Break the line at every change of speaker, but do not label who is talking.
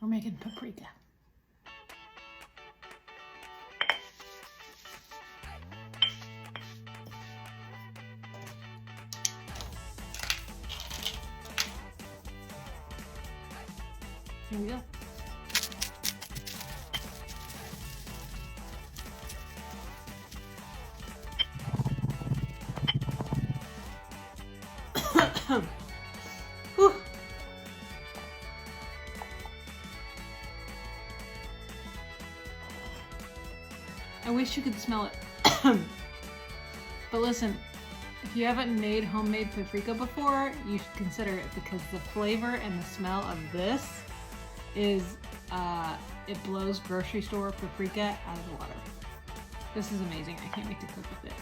We're making paprika. Here we go. Whew. I wish you could smell it. But listen, if you haven't made homemade paprika before, you should consider it because the flavor and the smell of this is, it blows grocery store paprika out of the water. This is amazing. I can't wait to cook with it.